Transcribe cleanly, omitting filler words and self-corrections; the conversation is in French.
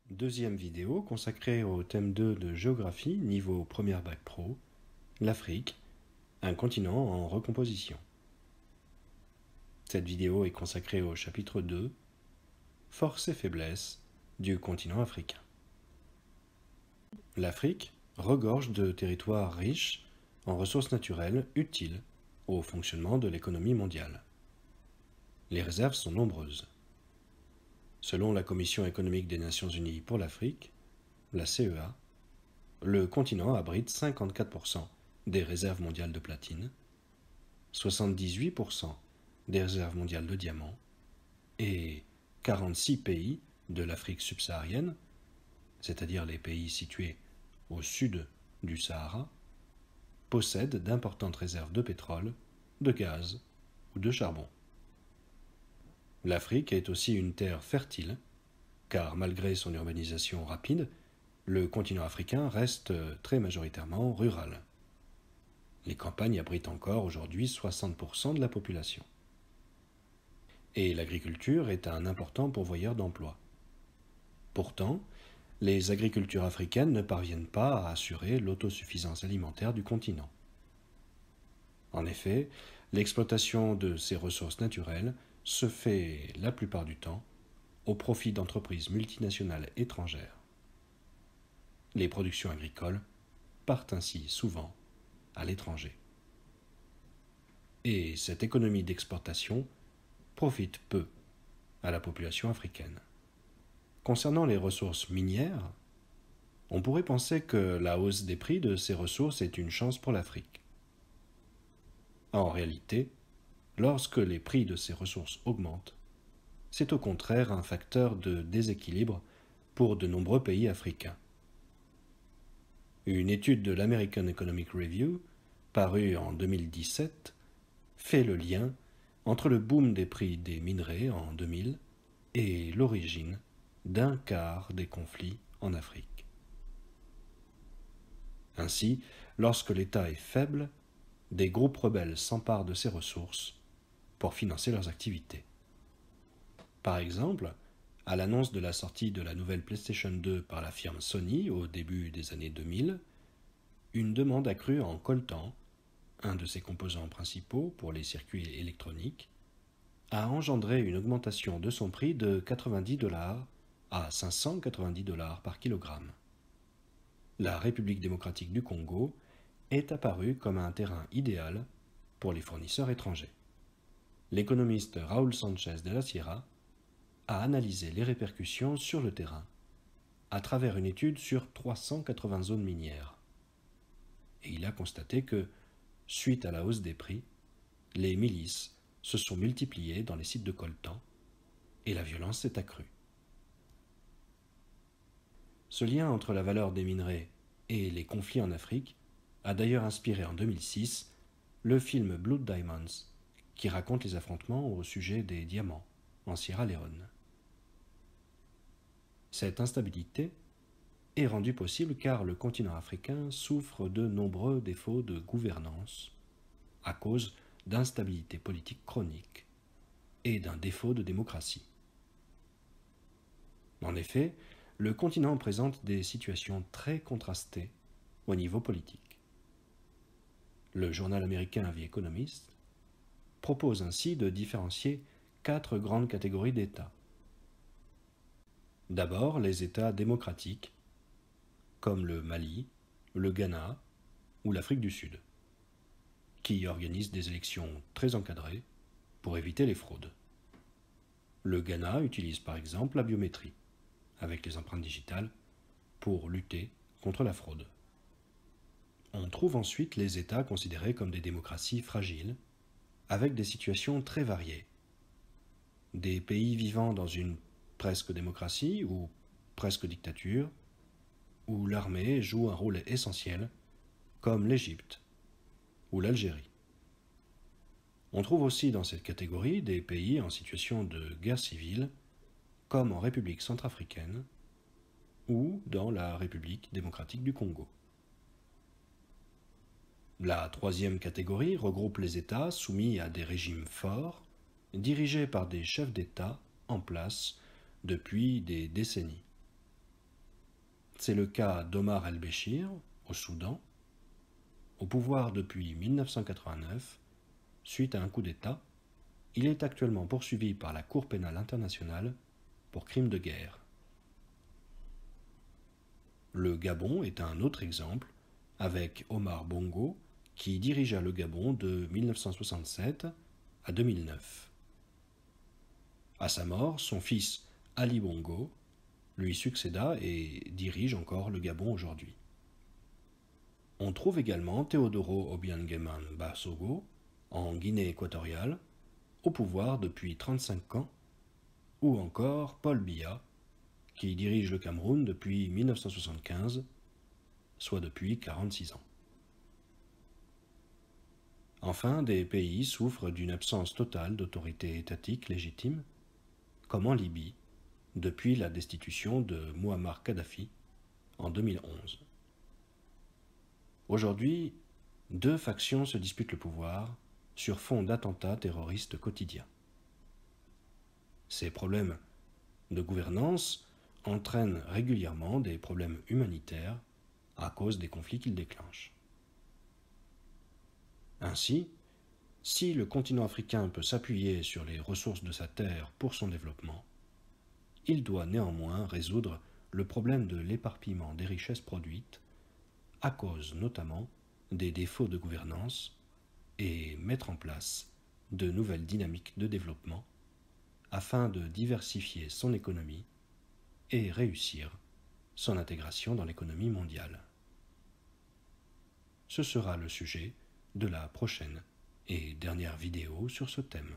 Deuxième vidéo consacrée au thème 2 de géographie, niveau première bac pro, l'Afrique, un continent en recomposition. Cette vidéo est consacrée au chapitre 2, forces et faiblesses du continent africain. L'Afrique regorge de territoires riches en ressources naturelles utiles au fonctionnement de l'économie mondiale. Les réserves sont nombreuses. Selon la Commission économique des Nations Unies pour l'Afrique, la CEA, le continent abrite 54% des réserves mondiales de platine, 78% des réserves mondiales de diamants et 46 pays de l'Afrique subsaharienne, c'est-à-dire les pays situés au sud du Sahara, possèdent d'importantes réserves de pétrole, de gaz ou de charbon. L'Afrique est aussi une terre fertile, car malgré son urbanisation rapide, le continent africain reste très majoritairement rural. Les campagnes abritent encore aujourd'hui 60% de la population. Et l'agriculture est un important pourvoyeur d'emplois. Pourtant, les agricultures africaines ne parviennent pas à assurer l'autosuffisance alimentaire du continent. En effet, l'exploitation de ces ressources naturelles se fait la plupart du temps au profit d'entreprises multinationales étrangères. Les productions agricoles partent ainsi souvent à l'étranger. Et cette économie d'exportation profite peu à la population africaine. Concernant les ressources minières, on pourrait penser que la hausse des prix de ces ressources est une chance pour l'Afrique. En réalité, lorsque les prix de ces ressources augmentent, c'est au contraire un facteur de déséquilibre pour de nombreux pays africains. Une étude de l'American Economic Review, parue en 2017, fait le lien entre le boom des prix des minerais en 2000 et l'origine d'un quart des conflits en Afrique. Ainsi, lorsque l'État est faible, des groupes rebelles s'emparent de ces ressources pour financer leurs activités. Par exemple, à l'annonce de la sortie de la nouvelle PlayStation 2 par la firme Sony au début des années 2000, une demande accrue en coltan, un de ses composants principaux pour les circuits électroniques, a engendré une augmentation de son prix de 90 $ à 590 $ par kilogramme. La République démocratique du Congo est apparue comme un terrain idéal pour les fournisseurs étrangers. L'économiste Raúl Sánchez de la Sierra a analysé les répercussions sur le terrain à travers une étude sur 380 zones minières. Et il a constaté que, suite à la hausse des prix, les milices se sont multipliées dans les sites de coltan et la violence s'est accrue. Ce lien entre la valeur des minerais et les conflits en Afrique a d'ailleurs inspiré en 2006 le film Blood Diamonds, qui raconte les affrontements au sujet des diamants en Sierra Leone. Cette instabilité est rendue possible car le continent africain souffre de nombreux défauts de gouvernance à cause d'instabilité politique chronique et d'un défaut de démocratie. En effet, le continent présente des situations très contrastées au niveau politique. Le journal américain The Economist propose ainsi de différencier 4 grandes catégories d'États. D'abord, les États démocratiques, comme le Mali, le Ghana ou l'Afrique du Sud, qui organisent des élections très encadrées pour éviter les fraudes. Le Ghana utilise par exemple la biométrie, avec les empreintes digitales, pour lutter contre la fraude. On trouve ensuite les États considérés comme des démocraties fragiles, avec des situations très variées. Des pays vivant dans une presque démocratie ou presque dictature, où l'armée joue un rôle essentiel, comme l'Égypte ou l'Algérie. On trouve aussi dans cette catégorie des pays en situation de guerre civile, comme en République centrafricaine ou dans la République démocratique du Congo. La troisième catégorie regroupe les États soumis à des régimes forts, dirigés par des chefs d'État en place depuis des décennies. C'est le cas d'Omar el-Béchir, au Soudan, au pouvoir depuis 1989, suite à un coup d'État. Il est actuellement poursuivi par la Cour pénale internationale pour crimes de guerre. Le Gabon est un autre exemple, avec Omar Bongo, qui dirigea le Gabon de 1967 à 2009. À sa mort, son fils Ali Bongo lui succéda et dirige encore le Gabon aujourd'hui. On trouve également Teodoro Obiang-Nguema Basogo, en Guinée équatoriale, au pouvoir depuis 35 ans, ou encore Paul Biya, qui dirige le Cameroun depuis 1975, soit depuis 46 ans. Enfin, des pays souffrent d'une absence totale d'autorité étatique légitime, comme en Libye, depuis la destitution de Mouammar Kadhafi en 2011. Aujourd'hui, deux factions se disputent le pouvoir sur fond d'attentats terroristes quotidiens. Ces problèmes de gouvernance entraînent régulièrement des problèmes humanitaires à cause des conflits qu'ils déclenchent. Ainsi, si le continent africain peut s'appuyer sur les ressources de sa terre pour son développement, il doit néanmoins résoudre le problème de l'éparpillement des richesses produites, à cause notamment des défauts de gouvernance, et mettre en place de nouvelles dynamiques de développement afin de diversifier son économie et réussir son intégration dans l'économie mondiale. Ce sera le sujet de la prochaine et dernière vidéo sur ce thème.